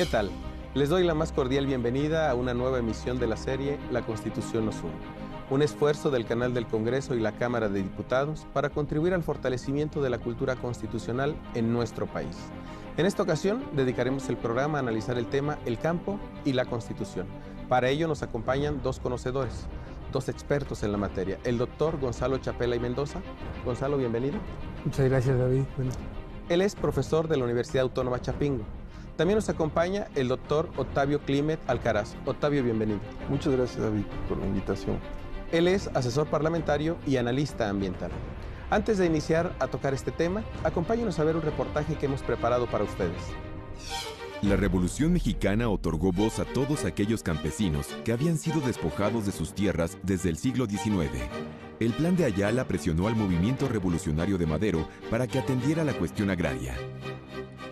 ¿Qué tal? Les doy la más cordial bienvenida a una nueva emisión de la serie La Constitución nos une, un esfuerzo del canal del Congreso y la Cámara de Diputados para contribuir al fortalecimiento de la cultura constitucional en nuestro país. En esta ocasión dedicaremos el programa a analizar el tema El campo y la Constitución. Para ello nos acompañan dos conocedores, dos expertos en la materia, el doctor Gonzalo Chapela y Mendoza. Gonzalo, bienvenido. Muchas gracias, David. Él es profesor de la Universidad Autónoma Chapingo. También nos acompaña el doctor Octavio Climet Alcaraz. Octavio, bienvenido. Muchas gracias, David, por la invitación. Él es asesor parlamentario y analista ambiental. Antes de iniciar a tocar este tema, acompáñenos a ver un reportaje que hemos preparado para ustedes. La Revolución Mexicana otorgó voz a todos aquellos campesinos que habían sido despojados de sus tierras desde el siglo XIX. El Plan de Ayala presionó al movimiento revolucionario de Madero para que atendiera la cuestión agraria.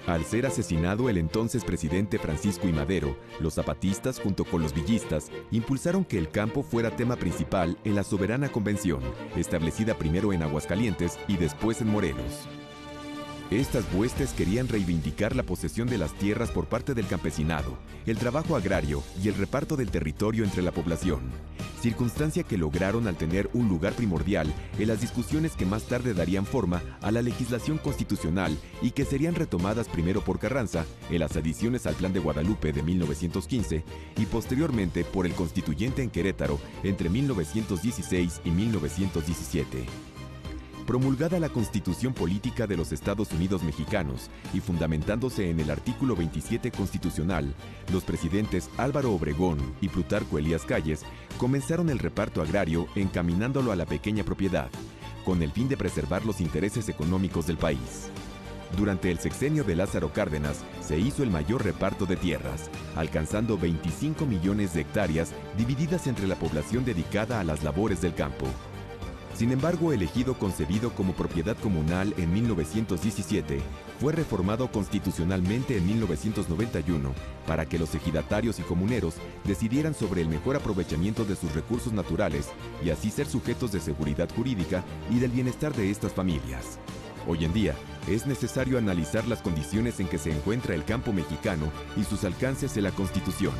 Al ser asesinado el entonces presidente Francisco I. Madero, los zapatistas, junto con los villistas, impulsaron que el campo fuera tema principal en la Soberana Convención, establecida primero en Aguascalientes y después en Morelos. Estas huestes querían reivindicar la posesión de las tierras por parte del campesinado, el trabajo agrario y el reparto del territorio entre la población, circunstancia que lograron al tener un lugar primordial en las discusiones que más tarde darían forma a la legislación constitucional y que serían retomadas primero por Carranza en las adiciones al Plan de Guadalupe de 1915 y posteriormente por el constituyente en Querétaro entre 1916 y 1917. Promulgada la Constitución Política de los Estados Unidos Mexicanos y fundamentándose en el artículo 27 constitucional, los presidentes Álvaro Obregón y Plutarco Elías Calles comenzaron el reparto agrario encaminándolo a la pequeña propiedad, con el fin de preservar los intereses económicos del país. Durante el sexenio de Lázaro Cárdenas se hizo el mayor reparto de tierras, alcanzando 25 millones de hectáreas divididas entre la población dedicada a las labores del campo. Sin embargo, el ejido concebido como propiedad comunal en 1917 fue reformado constitucionalmente en 1991 para que los ejidatarios y comuneros decidieran sobre el mejor aprovechamiento de sus recursos naturales y así ser sujetos de seguridad jurídica y del bienestar de estas familias. Hoy en día, es necesario analizar las condiciones en que se encuentra el campo mexicano y sus alcances en la Constitución.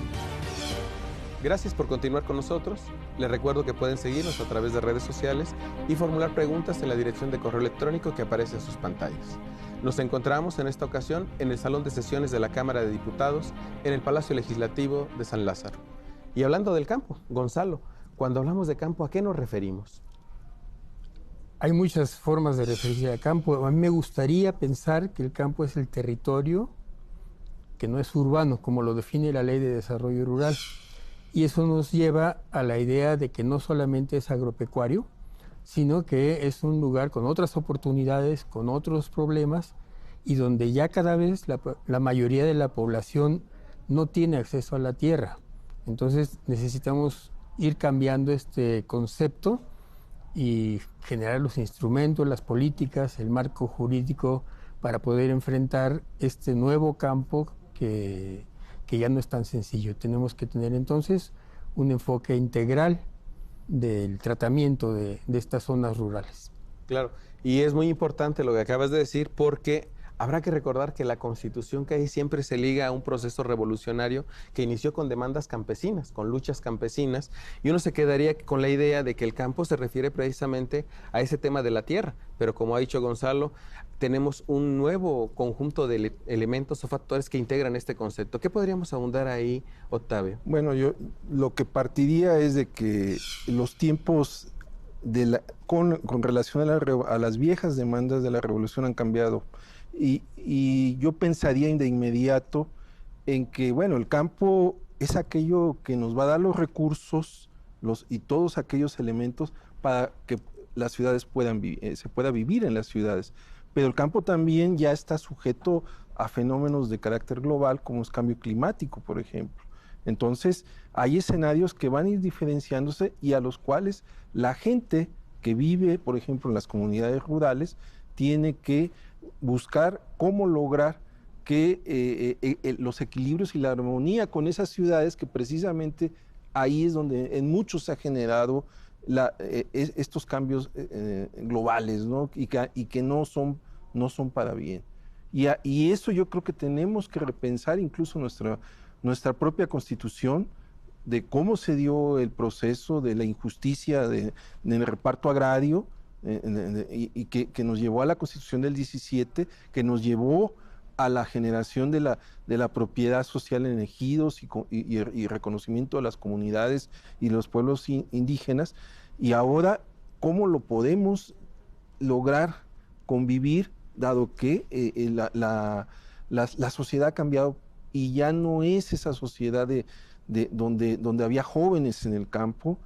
Gracias por continuar con nosotros. Les recuerdo que pueden seguirnos a través de redes sociales y formular preguntas en la dirección de correo electrónico que aparece en sus pantallas. Nos encontramos en esta ocasión en el Salón de Sesiones de la Cámara de Diputados, en el Palacio Legislativo de San Lázaro. Y hablando del campo, Gonzalo, cuando hablamos de campo, ¿a qué nos referimos? Hay muchas formas de referirse al campo. A mí me gustaría pensar que el campo es el territorio que no es urbano, como lo define la Ley de Desarrollo Rural. Y eso nos lleva a la idea de que no solamente es agropecuario, sino que es un lugar con otras oportunidades, con otros problemas, y donde ya cada vez la mayoría de la población no tiene acceso a la tierra. Entonces necesitamos ir cambiando este concepto y generar los instrumentos, las políticas, el marco jurídico para poder enfrentar este nuevo campo que ya no es tan sencillo. Tenemos que tener entonces un enfoque integral del tratamiento de estas zonas rurales. Claro, y es muy importante lo que acabas de decir porque habrá que recordar que la Constitución casi siempre se liga a un proceso revolucionario que inició con demandas campesinas, con luchas campesinas, y uno se quedaría con la idea de que el campo se refiere precisamente a ese tema de la tierra, pero como ha dicho Gonzalo, tenemos un nuevo conjunto de elementos o factores que integran este concepto. ¿Qué podríamos abundar ahí, Octavio? Bueno, yo lo que partiría es de que los tiempos con relación a las viejas demandas de la revolución han cambiado. Y yo pensaría de inmediato en que, bueno, el campo es aquello que nos va a dar los recursos y todos aquellos elementos para que las ciudades se pueda vivir en las ciudades. Pero el campo también ya está sujeto a fenómenos de carácter global, como es cambio climático, por ejemplo. Entonces, hay escenarios que van a ir diferenciándose y a los cuales la gente que vive, por ejemplo, en las comunidades rurales, tiene que buscar cómo lograr que los equilibrios y la armonía con esas ciudades, que precisamente ahí es donde en muchos se ha generado estos cambios globales, ¿no? y que no son para bien. Y eso yo creo que tenemos que repensar incluso nuestra propia Constitución, de cómo se dio el proceso de la injusticia del reparto agrario, y que nos llevó a la Constitución del 17, que nos llevó a la generación de la propiedad social en ejidos y reconocimiento de las comunidades y los pueblos indígenas. Y ahora, ¿cómo lo podemos lograr convivir, dado que la sociedad ha cambiado y ya no es esa sociedad donde había jóvenes en el campo,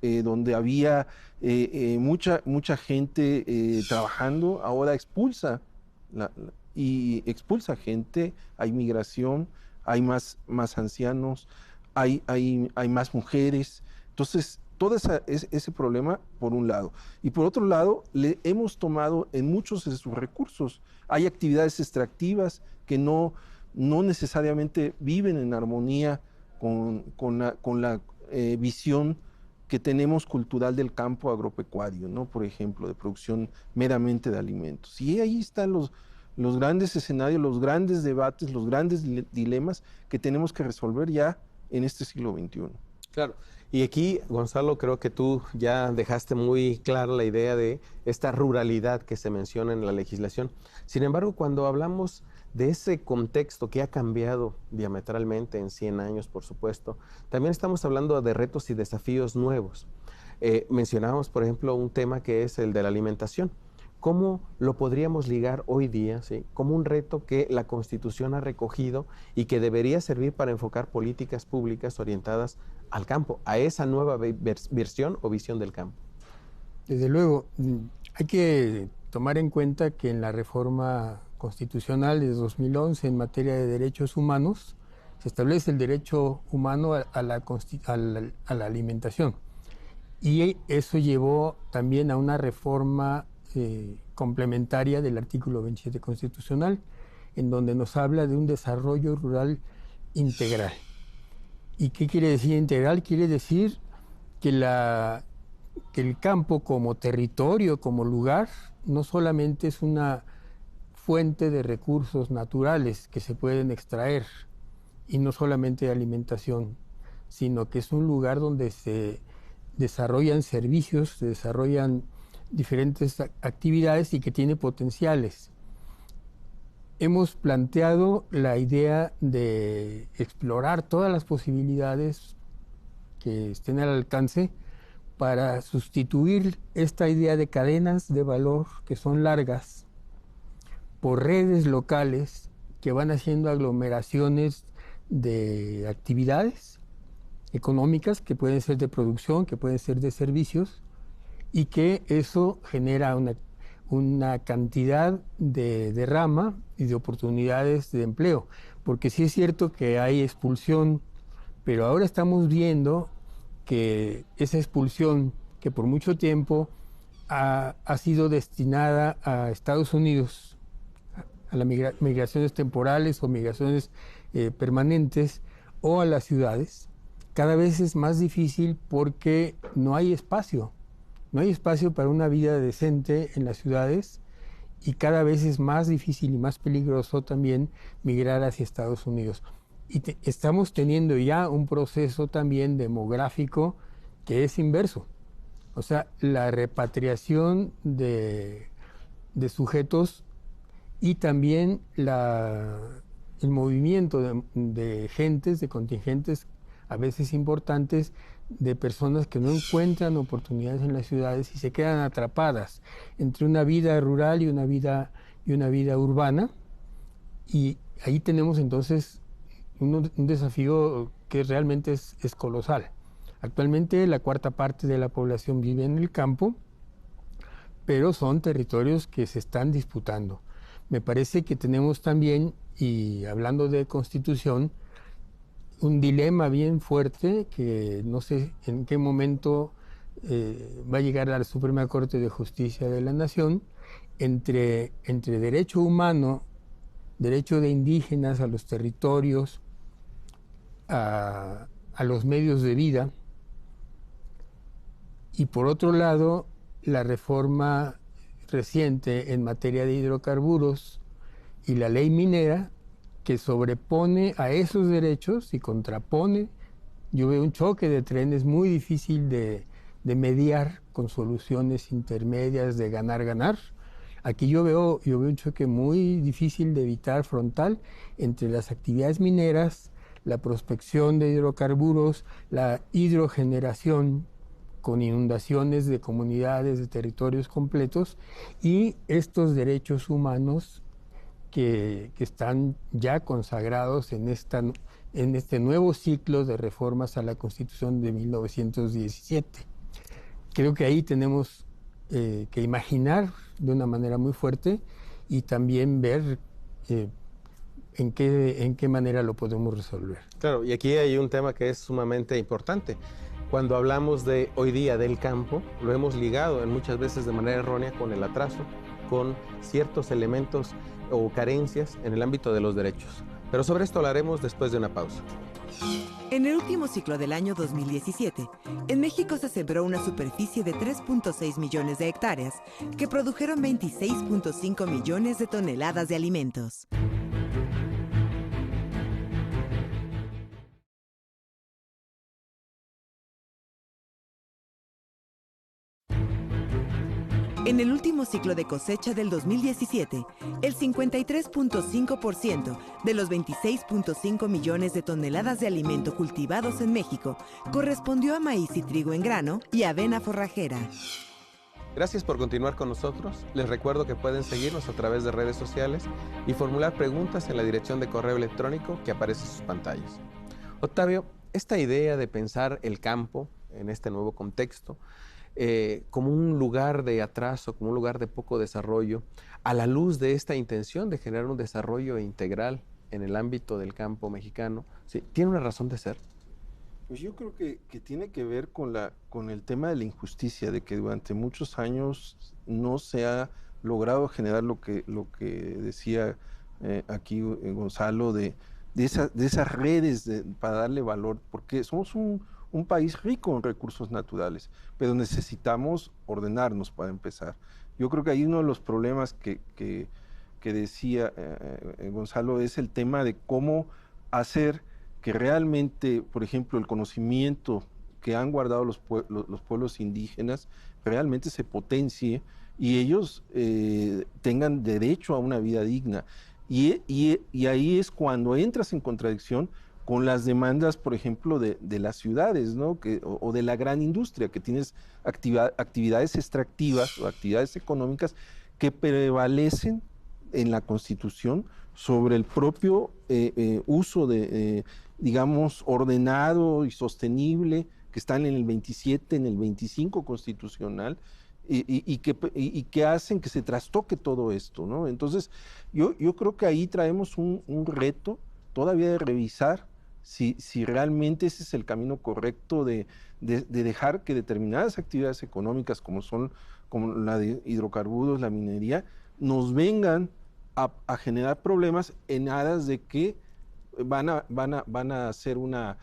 donde había mucha gente trabajando? Ahora expulsa gente, hay migración, hay más ancianos, hay más mujeres. Entonces, todo ese problema, por un lado. Y por otro lado, le hemos tomado en muchos de sus recursos. Hay actividades extractivas que no necesariamente viven en armonía con la visión que tenemos cultural del campo agropecuario, ¿no? Por ejemplo, de producción meramente de alimentos. Y ahí están los grandes escenarios, los grandes debates, los grandes dilemas que tenemos que resolver ya en este siglo XXI. Claro. Y aquí, Gonzalo, creo que tú ya dejaste muy clara la idea de esta ruralidad que se menciona en la legislación. Sin embargo, cuando hablamos de ese contexto que ha cambiado diametralmente en 100 años, por supuesto, también estamos hablando de retos y desafíos nuevos. Mencionábamos, por ejemplo, un tema que es el de la alimentación. ¿Cómo lo podríamos ligar hoy día, ¿sí?, como un reto que la Constitución ha recogido y que debería servir para enfocar políticas públicas orientadas al campo, a esa nueva versión o visión del campo? Desde luego, hay que tomar en cuenta que en la reforma constitucional de 2011 en materia de derechos humanos se establece el derecho humano a la alimentación, y eso llevó también a una reforma complementaria del artículo 27 constitucional, en donde nos habla de un desarrollo rural integral. ¿Y qué quiere decir integral? Quiere decir que el campo como territorio, como lugar, no solamente es una fuente de recursos naturales que se pueden extraer, y no solamente de alimentación, sino que es un lugar donde se desarrollan servicios, se desarrollan diferentes actividades y que tiene potenciales. Hemos planteado la idea de explorar todas las posibilidades que estén al alcance para sustituir esta idea de cadenas de valor que son largas por redes locales que van haciendo aglomeraciones de actividades económicas que pueden ser de producción, que pueden ser de servicios, y que eso genera una cantidad de derrama y de oportunidades de empleo. Porque sí es cierto que hay expulsión, pero ahora estamos viendo que esa expulsión, que por mucho tiempo ha sido destinada a Estados Unidos, a las migraciones temporales o migraciones permanentes, o a las ciudades, cada vez es más difícil porque no hay espacio. No hay espacio para una vida decente en las ciudades, y cada vez es más difícil y más peligroso también migrar hacia Estados Unidos. Y estamos teniendo ya un proceso también demográfico que es inverso. O sea, la repatriación de sujetos y también el movimiento de gentes, de contingentes a veces importantes, de personas que no encuentran oportunidades en las ciudades y se quedan atrapadas entre una vida rural y una vida urbana. Y ahí tenemos entonces un desafío que realmente es colosal. Actualmente la cuarta parte de la población vive en el campo, pero son territorios que se están disputando. Me parece que tenemos también, y hablando de Constitución, un dilema bien fuerte que no sé en qué momento va a llegar a la Suprema Corte de Justicia de la Nación, entre derecho humano, derecho de indígenas a los territorios, a los medios de vida, y por otro lado la reforma reciente en materia de hidrocarburos, y la ley minera que sobrepone a esos derechos y contrapone. Yo veo un choque de trenes muy difícil de mediar con soluciones intermedias de ganar-ganar. Aquí yo veo un choque muy difícil de evitar, frontal, entre las actividades mineras, la prospección de hidrocarburos, la hidrogeneración con inundaciones de comunidades, de territorios completos, y estos derechos humanos que están ya consagrados en este nuevo ciclo de reformas a la Constitución de 1917. Creo que ahí tenemos que imaginar de una manera muy fuerte y también ver en qué manera lo podemos resolver. Claro, y aquí hay un tema que es sumamente importante. Cuando hablamos de hoy día del campo, lo hemos ligado muchas veces de manera errónea con el atraso, con ciertos elementos o carencias en el ámbito de los derechos. Pero sobre esto hablaremos después de una pausa. En el último ciclo del año 2017, en México se sembró una superficie de 3.6 millones de hectáreas que produjeron 26.5 millones de toneladas de alimentos. En el último ciclo de cosecha del 2017, el 53.5% de los 26.5 millones de toneladas de alimento cultivados en México correspondió a maíz y trigo en grano y avena forrajera. Gracias por continuar con nosotros. Les recuerdo que pueden seguirnos a través de redes sociales y formular preguntas en la dirección de correo electrónico que aparece en sus pantallas. Octavio, esta idea de pensar el campo en este nuevo contexto como un lugar de atraso, como un lugar de poco desarrollo, a la luz de esta intención de generar un desarrollo integral en el ámbito del campo mexicano, ¿sí? ¿Tiene una razón de ser? Pues yo creo que tiene que ver con el tema de la injusticia, de que durante muchos años no se ha logrado generar lo que decía aquí Gonzalo, de esas redes para darle valor, porque somos un país rico en recursos naturales, pero necesitamos ordenarnos para empezar. Yo creo que ahí uno de los problemas que decía Gonzalo es el tema de cómo hacer que realmente, por ejemplo, el conocimiento que han guardado los pueblos indígenas realmente se potencie y ellos tengan derecho a una vida digna. Y ahí es cuando entras en contradicción con las demandas, por ejemplo, de las ciudades, ¿no? o de la gran industria, que tienes actividades extractivas o actividades económicas que prevalecen en la Constitución sobre el propio uso digamos, ordenado y sostenible, que están en el 27, en el 25 constitucional, y que hacen que se trastoque todo esto, ¿no? Entonces, yo creo que ahí traemos un reto todavía de revisar si realmente ese es el camino correcto de dejar que determinadas actividades económicas como la de hidrocarburos, la minería, nos vengan a generar problemas en aras de que van a hacer una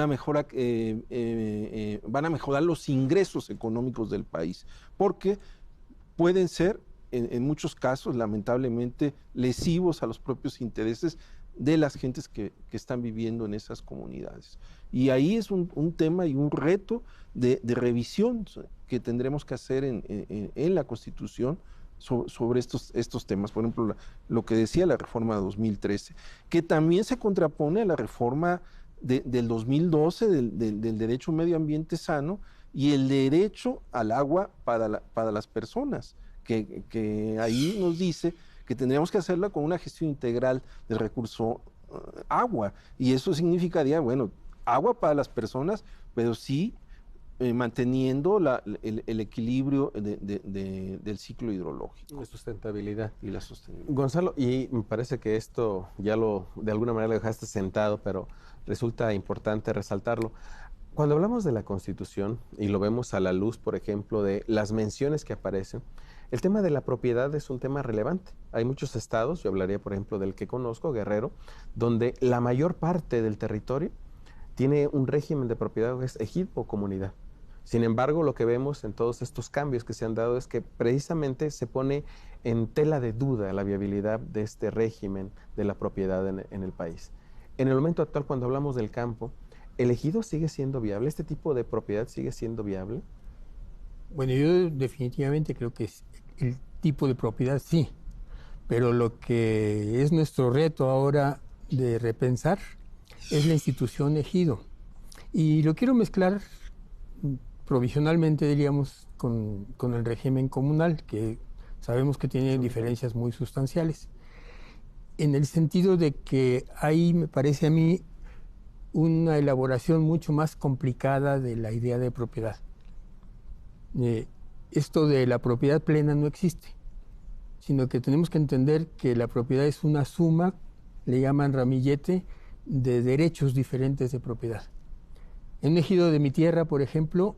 mejora, van a mejorar los ingresos económicos del país, porque pueden ser en muchos casos lamentablemente lesivos a los propios intereses de las gentes que están viviendo en esas comunidades. Y ahí es un tema y un reto de revisión que tendremos que hacer en la Constitución sobre estos temas. Por ejemplo, lo que decía la reforma de 2013, que también se contrapone a la reforma del 2012 del derecho a un medio ambiente sano y el derecho al agua para las personas, que ahí nos dice que tendríamos que hacerla con una gestión integral del recurso agua, y eso significaría, bueno, agua para las personas, pero sí manteniendo el equilibrio del ciclo hidrológico. La sustentabilidad. Y la sostenibilidad. Gonzalo, y me parece que esto ya de alguna manera lo dejaste sentado, pero resulta importante resaltarlo. Cuando hablamos de la Constitución, y lo vemos a la luz, por ejemplo, de las menciones que aparecen, el tema de la propiedad es un tema relevante. Hay muchos estados, yo hablaría por ejemplo del que conozco, Guerrero, donde la mayor parte del territorio tiene un régimen de propiedad que es ejido o comunidad. Sin embargo, lo que vemos en todos estos cambios que se han dado es que precisamente se pone en tela de duda la viabilidad de este régimen de la propiedad en el país. En el momento actual, cuando hablamos del campo, ¿el ejido sigue siendo viable? ¿Este tipo de propiedad sigue siendo viable? Bueno, yo definitivamente creo que el tipo de propiedad sí, pero lo que es nuestro reto ahora de repensar es la institución ejido. Y lo quiero mezclar provisionalmente, diríamos, con el régimen comunal, que sabemos que tiene diferencias muy sustanciales, en el sentido de que hay, me parece a mí, una elaboración mucho más complicada de la idea de propiedad. Esto de la propiedad plena no existe, sino que tenemos que entender que la propiedad es una suma, le llaman ramillete, de derechos diferentes de propiedad. En un ejido de mi tierra, por ejemplo,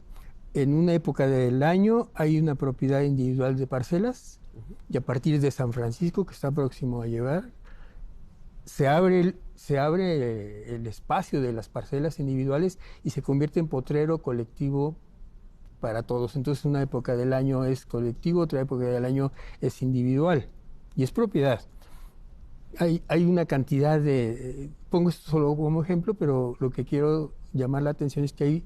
en una época del año hay una propiedad individual de parcelas, y a partir de San Francisco, que está próximo a llegar, se abre el espacio de las parcelas individuales y se convierte en potrero colectivo para todos. Entonces, una época del año es colectivo, otra época del año es individual y es propiedad. Hay una cantidad de... Pongo esto solo como ejemplo, pero lo que quiero llamar la atención es que hay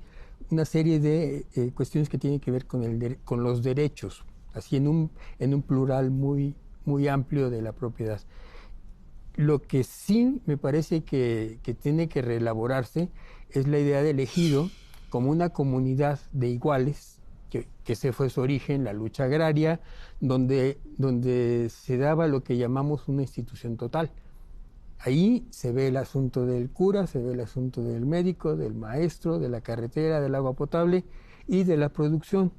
una serie de cuestiones que tienen que ver con los derechos, así en un plural muy, muy amplio de la propiedad. Lo que sí me parece que tiene que reelaborarse es la idea del ejido como una comunidad de iguales, que ese fue su origen, la lucha agraria, donde se daba lo que llamamos una institución total. Ahí se ve el asunto del cura, se ve el asunto del médico, del maestro, de la carretera, del agua potable y de la producción.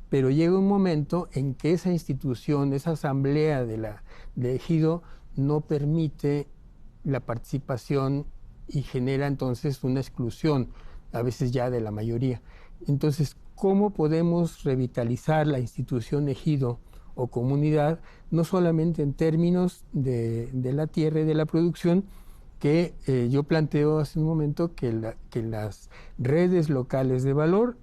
Pero llega un momento en que esa institución, esa asamblea de ejido, no permite la participación y genera entonces una exclusión, a veces ya de la mayoría. Entonces, ¿cómo podemos revitalizar la institución ejido o comunidad, no solamente en términos de la tierra y de la producción, que yo planteo hace un momento que las redes locales de valor,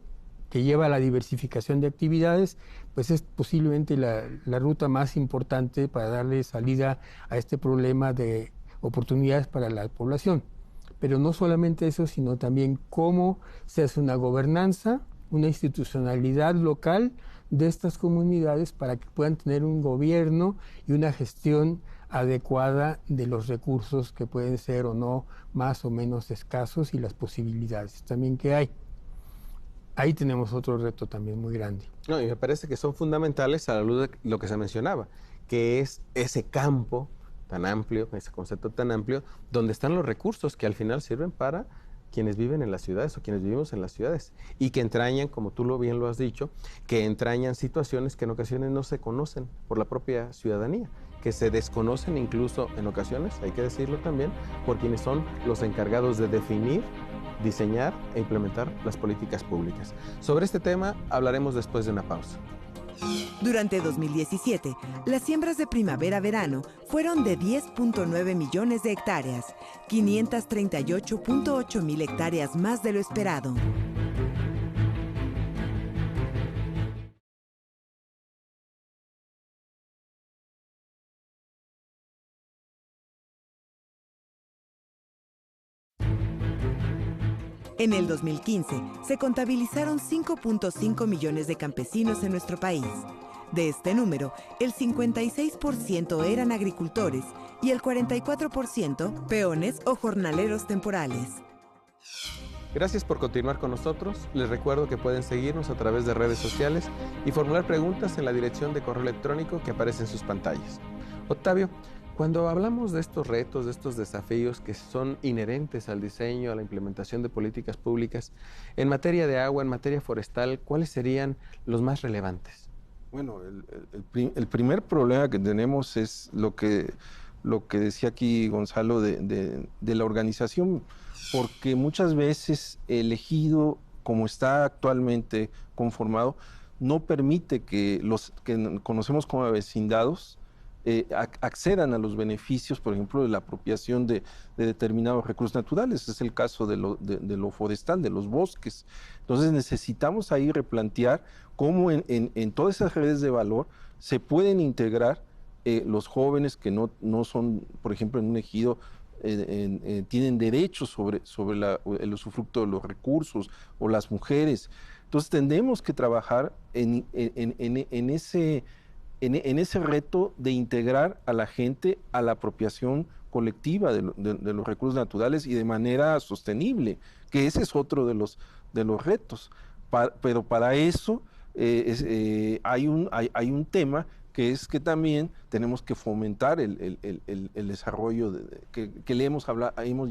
que lleva a la diversificación de actividades, pues es posiblemente la ruta más importante para darle salida a este problema de oportunidades para la población. Pero no solamente eso, sino también cómo se hace una gobernanza, una institucionalidad local de estas comunidades para que puedan tener un gobierno y una gestión adecuada de los recursos que pueden ser o no más o menos escasos y las posibilidades también que hay. Ahí tenemos otro reto también muy grande. No, y me parece que son fundamentales a la luz de lo que se mencionaba, que es ese campo tan amplio, ese concepto tan amplio, donde están los recursos que al final sirven para quienes viven en las ciudades o quienes vivimos en las ciudades y que entrañan, como tú bien lo has dicho, que entrañan situaciones que en ocasiones no se conocen por la propia ciudadanía, que se desconocen incluso en ocasiones, hay que decirlo también, por quienes son los encargados de definir, diseñar e implementar las políticas públicas. Sobre este tema hablaremos después de una pausa. Durante 2017, las siembras de primavera-verano fueron de 10.9 millones de hectáreas, 538.8 mil hectáreas más de lo esperado. En el 2015, se contabilizaron 5.5 millones de campesinos en nuestro país. De este número, el 56% eran agricultores y el 44% peones o jornaleros temporales. Gracias por continuar con nosotros. Les recuerdo que pueden seguirnos a través de redes sociales y formular preguntas en la dirección de correo electrónico que aparece en sus pantallas. Octavio, cuando hablamos de estos retos, de estos desafíos que son inherentes al diseño, a la implementación de políticas públicas, en materia de agua, en materia forestal, ¿cuáles serían los más relevantes? Bueno, el primer problema que tenemos es lo que decía aquí Gonzalo de la organización, porque muchas veces el ejido, como está actualmente conformado, no permite que los que conocemos como vecindados accedan a los beneficios, por ejemplo, de la apropiación de determinados recursos naturales. Es el caso de lo forestal, de los bosques. Entonces necesitamos ahí replantear cómo en todas esas redes de valor se pueden integrar los jóvenes que no son, por ejemplo, en un ejido, tienen derechos sobre el usufructo de los recursos, o las mujeres. Entonces tenemos que trabajar en ese reto de integrar a la gente a la apropiación colectiva de los recursos naturales y de manera sostenible, que ese es otro de los retos. Pero para eso hay un tema, que es que también tenemos que fomentar el desarrollo que le hemos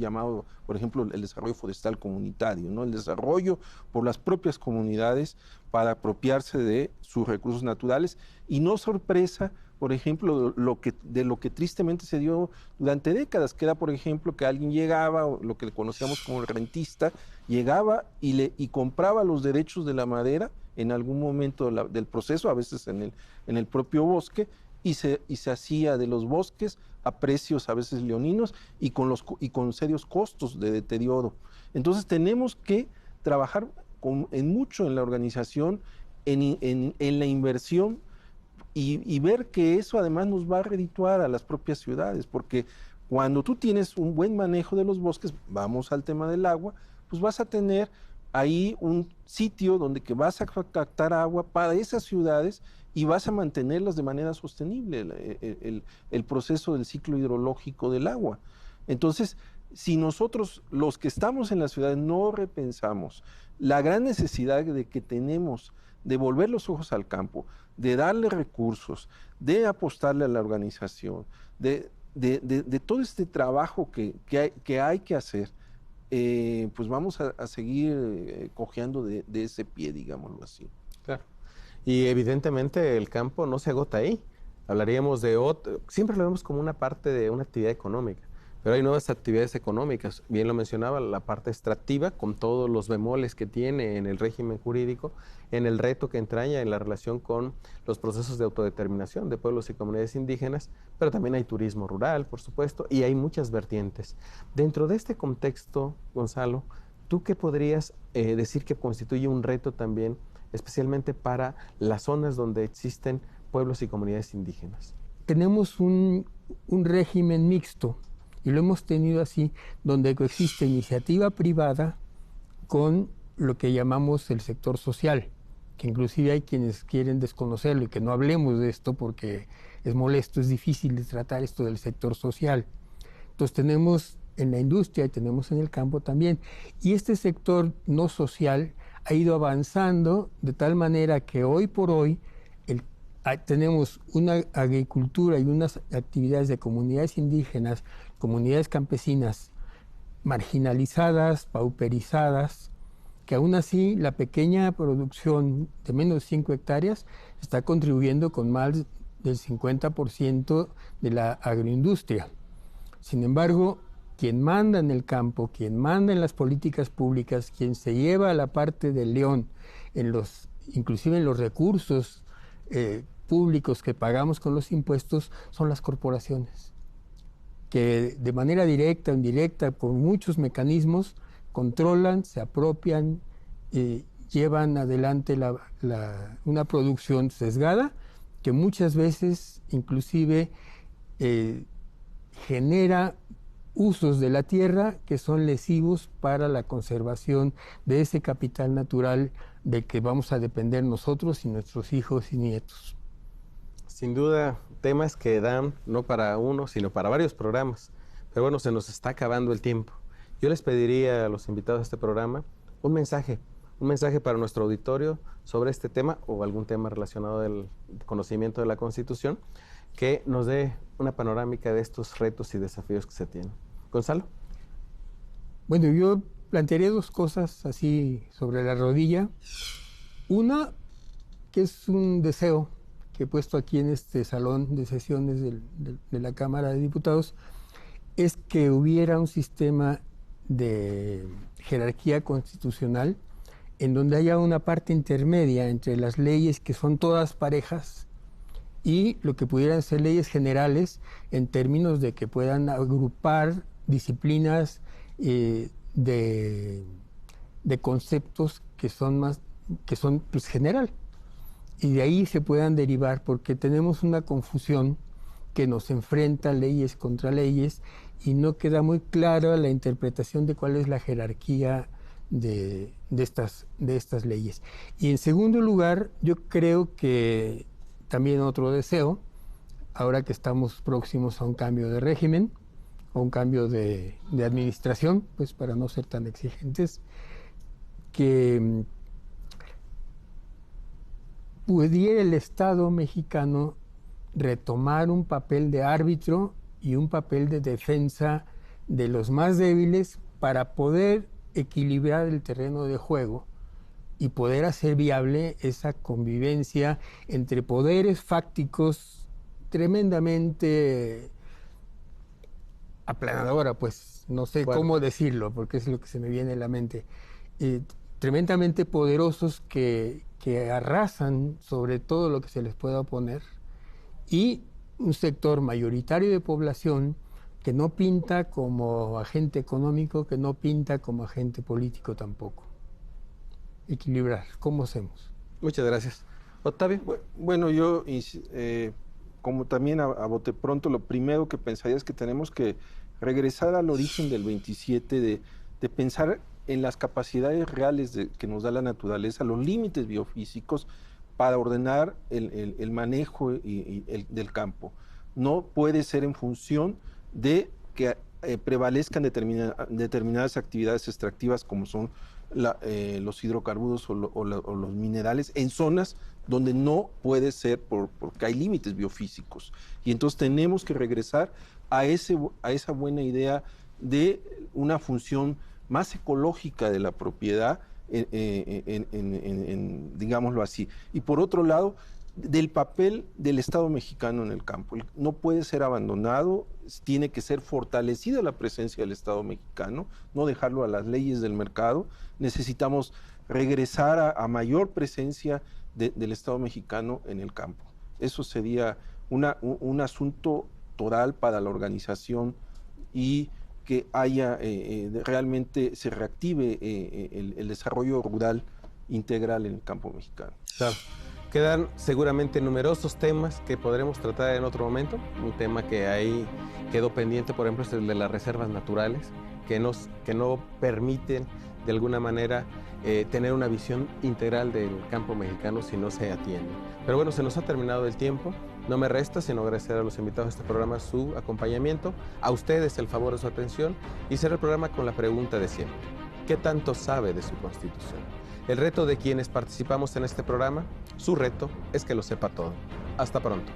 llamado, por ejemplo, el desarrollo forestal comunitario, ¿no? El desarrollo por las propias comunidades para apropiarse de sus recursos naturales, y no sorpresa, por ejemplo, de lo que tristemente se dio durante décadas, que era, por ejemplo, que alguien llegaba, lo que conocíamos como el rentista, llegaba y compraba los derechos de la madera en algún momento del proceso, a veces en el propio bosque, y se hacía de los bosques a precios a veces leoninos y con serios costos de deterioro. Entonces tenemos que trabajar mucho en la organización, en la inversión, y ver que eso además nos va a redituar a las propias ciudades, porque cuando tú tienes un buen manejo de los bosques, vamos al tema del agua, pues vas a tener ahí un sitio donde que vas a captar agua para esas ciudades y vas a mantenerlas de manera sostenible, el proceso del ciclo hidrológico del agua. Entonces, si nosotros, los que estamos en las ciudades, no repensamos la gran necesidad de que tenemos de volver los ojos al campo, de darle recursos, de apostarle a la organización, de todo este trabajo que hay que hacer, pues vamos a seguir cojeando de ese pie, digámoslo así. Claro. Y evidentemente el campo no se agota ahí. Hablaríamos siempre lo vemos como una parte de una actividad económica, pero hay nuevas actividades económicas. Bien lo mencionaba, la parte extractiva, con todos los bemoles que tiene en el régimen jurídico, en el reto que entraña en la relación con los procesos de autodeterminación de pueblos y comunidades indígenas, pero también hay turismo rural, por supuesto, y hay muchas vertientes. Dentro de este contexto, Gonzalo, ¿tú qué podrías decir que constituye un reto también, especialmente para las zonas donde existen pueblos y comunidades indígenas? Tenemos un régimen mixto, y lo hemos tenido así, donde coexiste iniciativa privada con lo que llamamos el sector social, que inclusive hay quienes quieren desconocerlo y que no hablemos de esto porque es molesto, es difícil de tratar esto del sector social. Entonces tenemos en la industria y tenemos en el campo también. Y este sector no social ha ido avanzando de tal manera que hoy por hoy tenemos una agricultura y unas actividades de comunidades indígenas, comunidades campesinas marginalizadas, pauperizadas, que aún así la pequeña producción de menos de 5 hectáreas está contribuyendo con más del 50% de la agroindustria. Sin embargo, quien manda en el campo, quien manda en las políticas públicas, quien se lleva la parte del león, inclusive en los recursos públicos que pagamos con los impuestos, son las corporaciones, que de manera directa o indirecta, por muchos mecanismos, controlan, se apropian, llevan adelante una producción sesgada que muchas veces inclusive genera usos de la tierra que son lesivos para la conservación de ese capital natural del que vamos a depender nosotros y nuestros hijos y nietos. Sin duda, temas que dan no para uno, sino para varios programas. Pero bueno, se nos está acabando el tiempo. Yo les pediría a los invitados a este programa un mensaje para nuestro auditorio sobre este tema o algún tema relacionado del conocimiento de la Constitución que nos dé una panorámica de estos retos y desafíos que se tienen. Gonzalo. Bueno, yo plantearía 2 cosas así sobre la rodilla. Una, que es un deseo que he puesto aquí en este salón de sesiones de la Cámara de Diputados, es que hubiera un sistema de jerarquía constitucional en donde haya una parte intermedia entre las leyes que son todas parejas y lo que pudieran ser leyes generales en términos de que puedan agrupar disciplinas de conceptos que son pues, general, y de ahí se puedan derivar, porque tenemos una confusión que nos enfrenta leyes contra leyes y no queda muy clara la interpretación de cuál es la jerarquía de estas leyes. Y en segundo lugar, yo creo que también otro deseo, ahora que estamos próximos a un cambio de régimen, o un cambio de administración, pues para no ser tan exigentes, que pudiera el Estado mexicano retomar un papel de árbitro y un papel de defensa de los más débiles para poder equilibrar el terreno de juego y poder hacer viable esa convivencia entre poderes fácticos tremendamente aplanadora, pues no sé cómo decirlo, porque es lo que se me viene a la mente, tremendamente poderosos que arrasan sobre todo lo que se les pueda oponer, y un sector mayoritario de población que no pinta como agente económico, que no pinta como agente político tampoco. Equilibrar, ¿cómo hacemos? Muchas gracias. Octavio. Bueno, yo, como también a bote pronto, lo primero que pensaría es que tenemos que regresar al origen del 27, de pensar en las capacidades reales que nos da la naturaleza, los límites biofísicos para ordenar el manejo del campo. No puede ser en función de que prevalezcan determinadas actividades extractivas como son los hidrocarburos o los minerales en zonas donde no puede ser porque hay límites biofísicos. Y entonces tenemos que regresar a esa buena idea de una función más ecológica de la propiedad, digámoslo así. Y por otro lado, del papel del Estado mexicano en el campo. No puede ser abandonado, tiene que ser fortalecida la presencia del Estado mexicano, no dejarlo a las leyes del mercado. Necesitamos regresar a mayor presencia del Estado mexicano en el campo. Eso sería un asunto total para la organización y que haya realmente se reactive el desarrollo rural integral en el campo mexicano. Claro. Quedan seguramente numerosos temas que podremos tratar en otro momento. Un tema que ahí quedó pendiente, por ejemplo, es el de las reservas naturales, que no permiten de alguna manera tener una visión integral del campo mexicano si no se atiende. Pero bueno, se nos ha terminado el tiempo. No me resta sino agradecer a los invitados de este programa su acompañamiento, a ustedes el favor de su atención y cerrar el programa con la pregunta de siempre. ¿Qué tanto sabe de su Constitución? El reto de quienes participamos en este programa, su reto es que lo sepa todo. Hasta pronto.